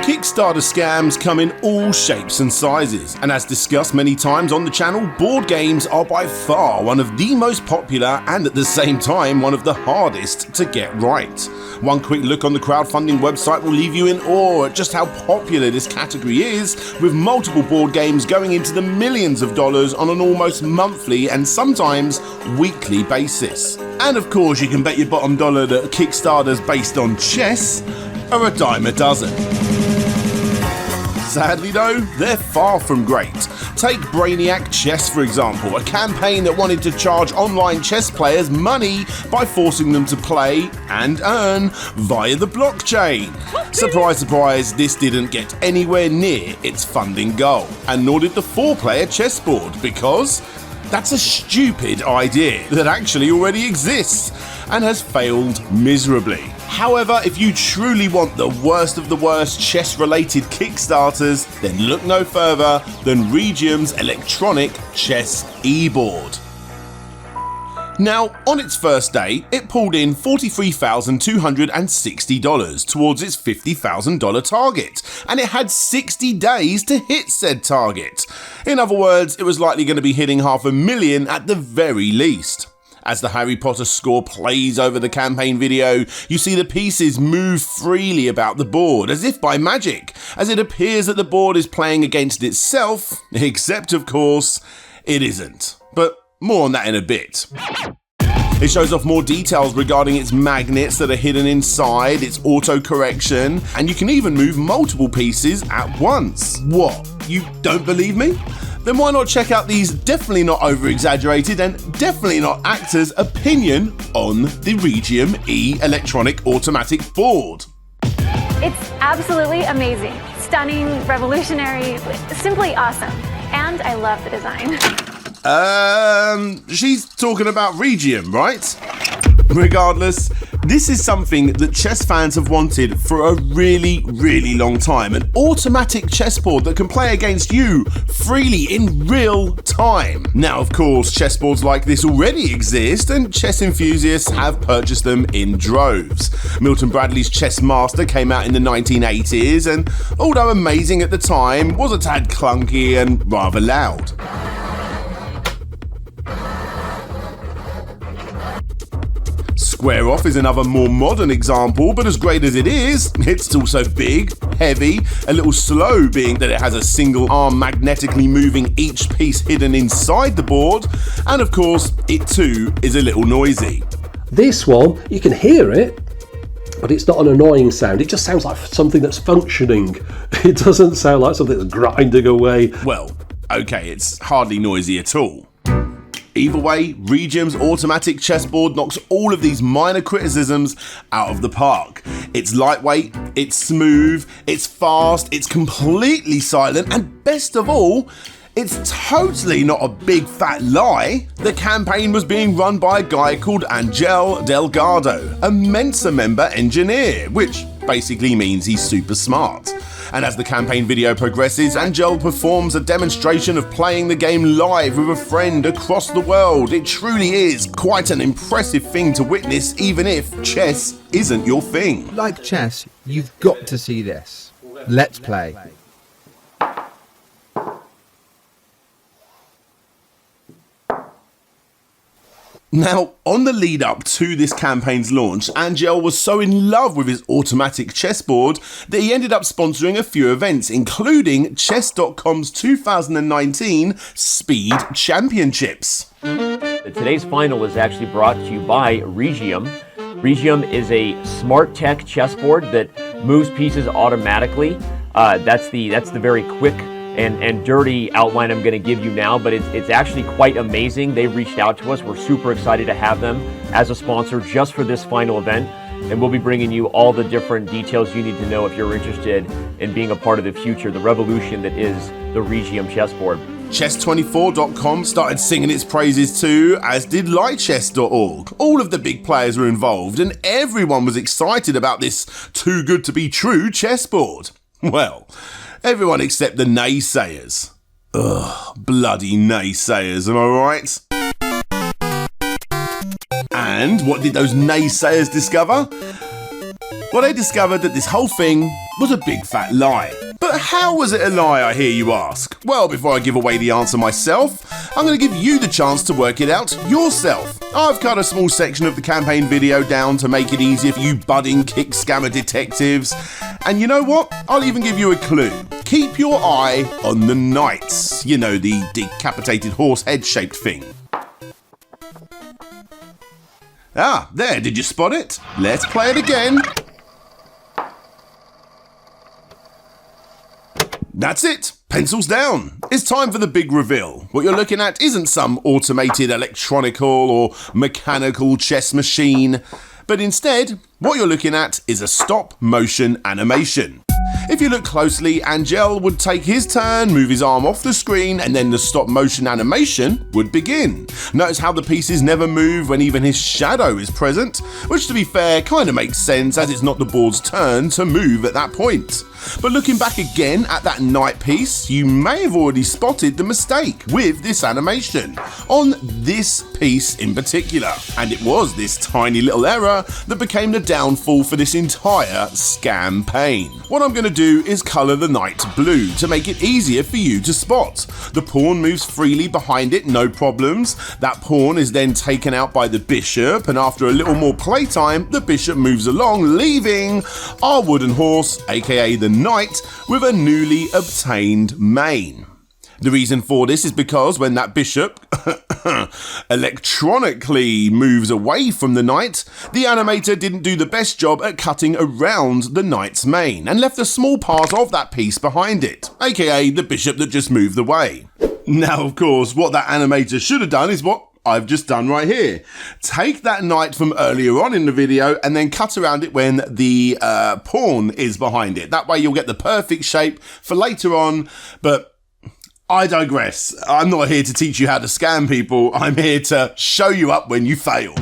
Kickstarter scams come in all shapes and sizes, and as discussed many times on the channel, board games are by far one of the most popular and at the same time one of the hardest to get right. One quick look on the crowdfunding website will leave you in awe at just how popular this category is, with multiple board games going into the millions of dollars on an almost monthly and sometimes weekly basis. And of course you can bet your bottom dollar that Kickstarters based on chess are a dime a dozen. Sadly though, they're far from great. Take Brainiac Chess for example, a campaign that wanted to charge online chess players money by forcing them to play and earn via the blockchain. Surprise, surprise, this didn't get anywhere near its funding goal, and nor did the 4-player chessboard, because that's a stupid idea that actually already exists and has failed miserably. However, if you truly want the worst of the worst chess-related Kickstarters, then look no further than Regium's electronic chess e-board. Now, on its first day, it pulled in $43,260 towards its $50,000 target, and it had 60 days to hit said target. In other words, it was likely going to be hitting $500,000 at the very least. As the Harry Potter score plays over the campaign video, you see the pieces move freely about the board, as if by magic, as it appears that the board is playing against itself, except of course, it isn't. But more on that in a bit. It shows off more details regarding its magnets that are hidden inside, its auto-correction, and you can even move multiple pieces at once. What? You don't believe me? Then why not check out these definitely not over-exaggerated and definitely not actors' opinion on the Regium E electronic automatic board. It's absolutely amazing, stunning, revolutionary, simply awesome. And I love the design. She's talking about Regium, right? Regardless, this is something that chess fans have wanted for a really, really long time. An automatic chessboard that can play against you freely in real time. Now, of course, chessboards like this already exist, and chess enthusiasts have purchased them in droves. Milton Bradley's Chess Master came out in the 1980s, and although amazing at the time, was a tad clunky and rather loud. Square Off is another more modern example, but as great as it is, it's also big, heavy, a little slow being that it has a single arm magnetically moving each piece hidden inside the board, and of course, it too is a little noisy. This one, you can hear it, but it's not an annoying sound. It just sounds like something that's functioning. It doesn't sound like something that's grinding away. Well, okay, it's hardly noisy at all. Either way, Regium's automatic chessboard knocks all of these minor criticisms out of the park. It's lightweight, it's smooth, it's fast, it's completely silent, and best of all, it's totally not a big fat lie. The campaign was being run by a guy called Angel Delgado, a Mensa member engineer, which basically means he's super smart. And as the campaign video progresses, Angel performs a demonstration of playing the game live with a friend across the world. It truly is quite an impressive thing to witness, even if chess isn't your thing. Like chess, you've got to see this. Let's play. Now, on the lead up to this campaign's launch, Angel was so in love with his automatic chessboard that he ended up sponsoring a few events, including Chess.com's 2019 Speed Championships. Today's final is actually brought to you by Regium. Regium is a smart tech chessboard that moves pieces automatically. That's the very quick and dirty outline I'm going to give you now, but it's actually quite amazing. They reached out to us. We're super excited to have them as a sponsor just for this final event, and we'll be bringing you all the different details you need to know if you're interested in being a part of the future, the revolution that is the Regium chessboard. Chess24.com started singing its praises too, as did lightchess.org. All of the big players were involved, and everyone was excited about this too good to be true chessboard. Well, everyone except the naysayers. Ugh, bloody naysayers, am I right? And what did those naysayers discover? Well, they discovered that this whole thing was a big fat lie. But how was it a lie, I hear you ask? Well, before I give away the answer myself, I'm going to give you the chance to work it out yourself. I've cut a small section of the campaign video down to make it easier for you budding kick scammer detectives. And you know what? I'll even give you a clue. Keep your eye on the knights. You know, the decapitated horse head-shaped thing. Ah, there, did you spot it? Let's play it again. That's it. Pencils down. It's time for the big reveal. What you're looking at isn't some automated electronical or mechanical chess machine, but instead, what you're looking at is a stop-motion animation. If you look closely, Angel would take his turn, move his arm off the screen, and then the stop-motion animation would begin. Notice how the pieces never move when even his shadow is present, which to be fair kind of makes sense as it's not the board's turn to move at that point. But looking back again at that knight piece, you may have already spotted the mistake with this animation, on this piece in particular. And it was this tiny little error that became the downfall for this entire campaign. What I'm going to do is colour the knight blue to make it easier for you to spot. The pawn moves freely behind it, no problems. That pawn is then taken out by the bishop, and after a little more playtime, the bishop moves along, leaving our wooden horse, aka the knight, with a newly obtained mane. The reason for this is because when that bishop electronically moves away from the knight, the animator didn't do the best job at cutting around the knight's mane and left a small part of that piece behind it, aka the bishop that just moved away. Now, of course, what that animator should have done is what I've just done right here. Take that knight from earlier on in the video and then cut around it when the pawn is behind it. That way you'll get the perfect shape for later on, but I digress. I'm not here to teach you how to scam people. I'm here to show you up when you fail.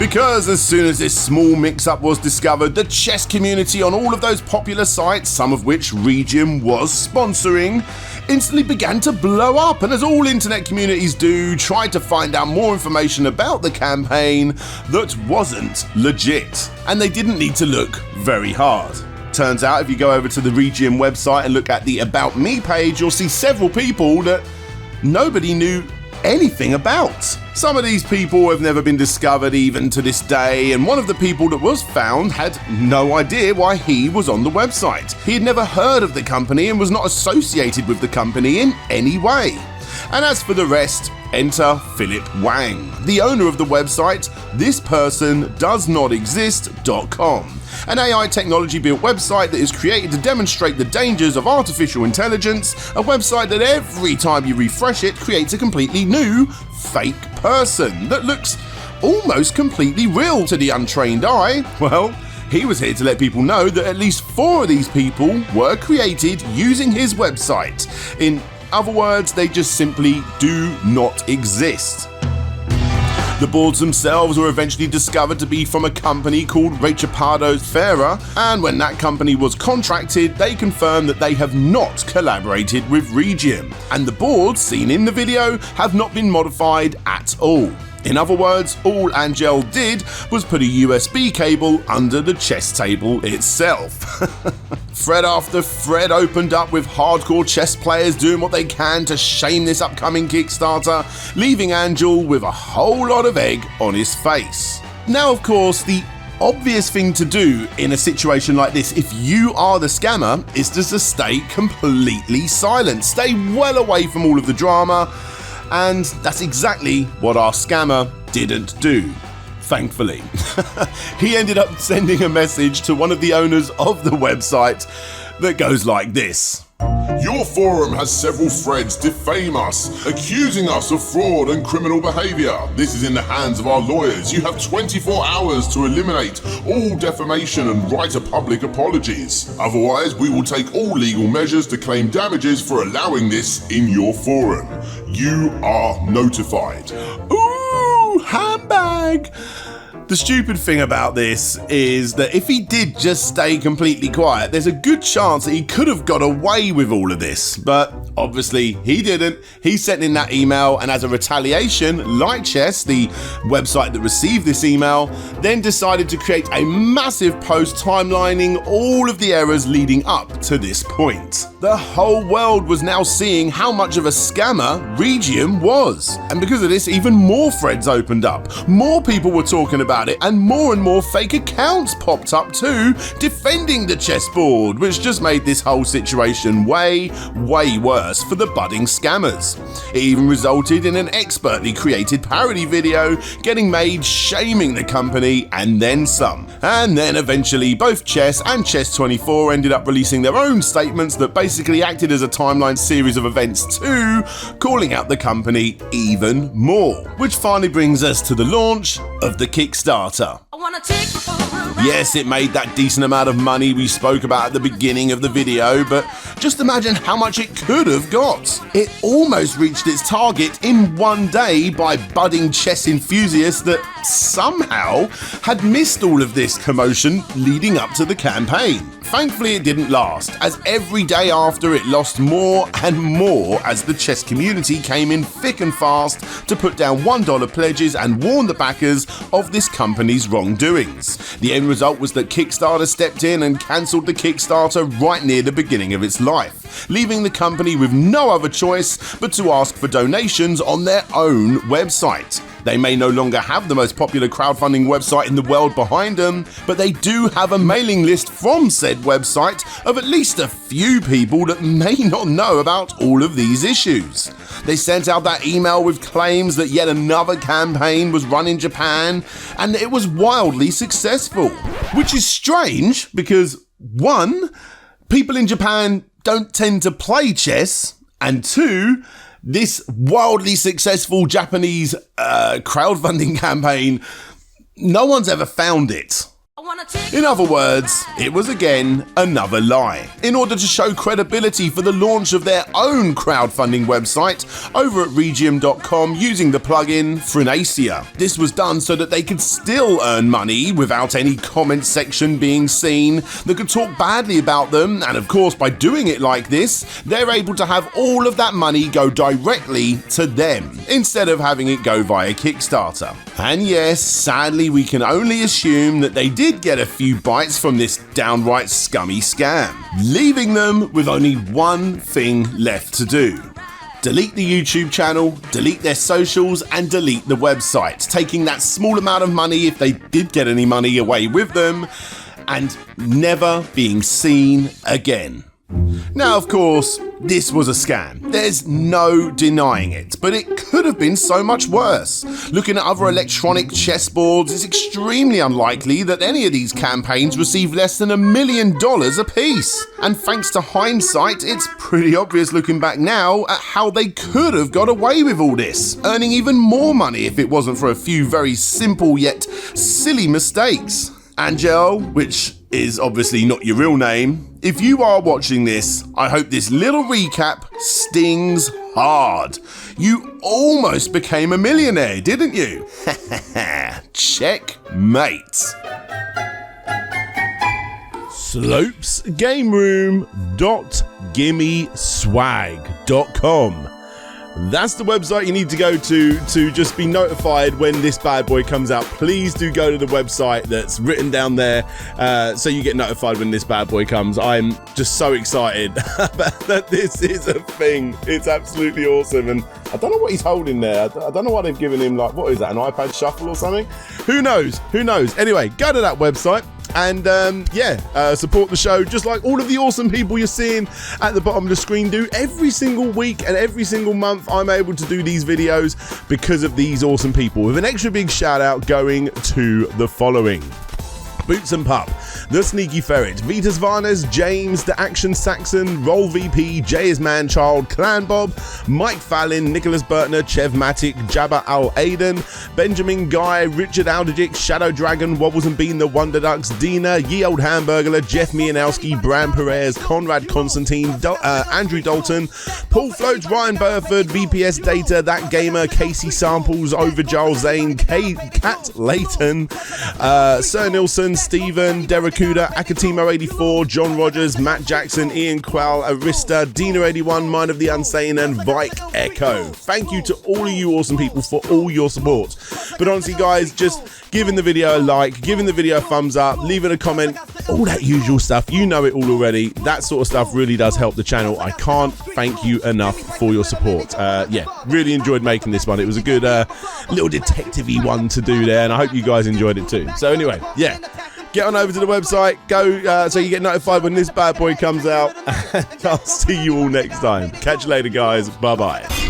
Because as soon as this small mix-up was discovered, the chess community on all of those popular sites, some of which Regium was sponsoring, instantly began to blow up, and as all internet communities do, tried to find out more information about the campaign that wasn't legit. And they didn't need to look very hard. Turns out if you go over to the Regium website and look at the About Me page, you'll see several people that nobody knew anything about. Some of these people have never been discovered even to this day, and one of the people that was found had no idea why he was on the website. He had never heard of the company and was not associated with the company in any way. And as for the rest, enter Philip Wang, the owner of the website thispersondoesnotexist.com, an AI technology-built website that is created to demonstrate the dangers of artificial intelligence, a website that every time you refresh it creates a completely new, fake person that looks almost completely real to the untrained eye. Well, he was here to let people know that at least 4 of these people were created using his website. In other words, they just simply do not exist. The boards themselves were eventually discovered to be from a company called Regium, and when that company was contracted, they confirmed that they have not collaborated with Regium, and the boards seen in the video have not been modified at all. In other words, all Angel did was put a USB cable under the chess table itself. Thread after thread opened up with hardcore chess players doing what they can to shame this upcoming Kickstarter, leaving Angel with a whole lot of egg on his face. Now, of course, the obvious thing to do in a situation like this, if you are the scammer, is to just stay completely silent. Stay well away from all of the drama. And that's exactly what our scammer didn't do, thankfully. He ended up sending a message to one of the owners of the website that goes like this. Your forum has several threads defame us, accusing us of fraud and criminal behaviour. This is in the hands of our lawyers. You have 24 hours to eliminate all defamation and write a public apologies. Otherwise, we will take all legal measures to claim damages for allowing this in your forum. You are notified. Ooh, handbag! The stupid thing about this is that if he did just stay completely quiet, there's a good chance that he could have got away with all of this. But Obviously, he didn't. He sent in that email, and as a retaliation, Light Chess, the website that received this email, then decided to create a massive post timelining all of the errors leading up to this point. The whole world was now seeing how much of a scammer Regium was. And because of this, even more threads opened up. More people were talking about it, and more fake accounts popped up too, defending the chessboard, which just made this whole situation way worse for the budding scammers. It even resulted in an expertly created parody video getting made shaming the company and then some. And then eventually both Chess and Chess24 ended up releasing their own statements that basically acted as a timeline series of events too, calling out the company even more. Which finally brings us to the launch of the Kickstarter. Yes, it made that decent amount of money we spoke about at the beginning of the video, but just imagine how much it could have got. It almost reached its target in one day by budding chess enthusiasts that somehow had missed all of this commotion leading up to the campaign. Thankfully, it didn't last, as every day after it lost more and more as the chess community came in thick and fast to put down $1 pledges and warn the backers of this company's wrongdoings. The end result was that Kickstarter stepped in and cancelled the Kickstarter right near the beginning of its life, leaving the company with no other choice but to ask for donations on their own website. They may no longer have the most popular crowdfunding website in the world behind them, but they do have a mailing list from said website of at least a few people that may not know about all of these issues. They sent out that email with claims that yet another campaign was run in Japan, and it was wildly successful. Which is strange because, one, people in Japan don't tend to play chess, and two, this wildly successful Japanese crowdfunding campaign, no one's ever found it. In other words, it was again another lie, in order to show credibility for the launch of their own crowdfunding website over at Regium.com using the plugin Frenacia. This was done so that they could still earn money without any comment section being seen that could talk badly about them, and of course by doing it like this, they're able to have all of that money go directly to them, instead of having it go via Kickstarter. And yes, sadly we can only assume that they did get a few bites from this downright scummy scam, leaving them with only one thing left to do. Delete the YouTube channel, delete their socials, and delete the website, taking that small amount of money, if they did get any money, away with them, and never being seen again. Now, of course, this was a scam. There's no denying it, but it could have been so much worse. Looking at other electronic chessboards, it's extremely unlikely that any of these campaigns receive less than $1 million a piece. And thanks to hindsight, it's pretty obvious looking back now at how they could have got away with all this, earning even more money if it wasn't for a few very simple yet silly mistakes. Angel, which is obviously not your real name, if you are watching this, I hope this little recap stings hard. You almost became a millionaire, didn't you? Checkmate. slopesgameroom.gimmeswag.com. That's the website you need to go to just be notified when this bad boy comes out. Please do go to the website that's written down there so you get notified when this bad boy comes. I'm just so excited that this is a thing. It's absolutely awesome. And I don't know what he's holding there. I don't know why they've given him, like, what is that, an iPad Shuffle or something? Who knows? Anyway, go to that website. And support the show just like all of the awesome people you're seeing at the bottom of the screen do. Every single week and every single month I'm able to do these videos because of these awesome people, with an extra big shout out going to the following: Boots and Pup, The Sneaky Ferret, Vitas Varnes, James, The Action Saxon, Roll VP, Jay is Manchild, Clan Bob, Mike Fallon, Nicholas Bertner, Chev Matic, Jabba Al Aiden, Benjamin Guy, Richard Alderdick, Shadow Dragon, Wobbles and Bean, The Wonder Ducks, Dina, Ye Old Hamburglar, Jeff Mianowski, Bram Perez, Conrad Constantine, Andrew Dalton, Paul Floats, Ryan Burford, VPS Data, That Gamer, Casey Samples, Over Giles Zane, Kat Layton, Sir Nilsson, Ian, Stephen, Derakuda, Akatimo84, John Rogers, Matt Jackson, Ian Quell, Arista, Dina81, Mind of the Unsane, and Vike Echo. Thank you to all of you awesome people for all your support. But honestly, guys, just giving the video a like, giving the video a thumbs up, leaving a comment, all that usual stuff. You know it all already. That sort of stuff really does help the channel. I can't thank you enough for your support. Yeah, really enjoyed making this one. It was a good little detective-y one to do there, and I hope you guys enjoyed it too. So anyway, yeah, get on over to the website, go so you get notified when this bad boy comes out. I'll see you all next time. Catch you later, guys. Bye-bye.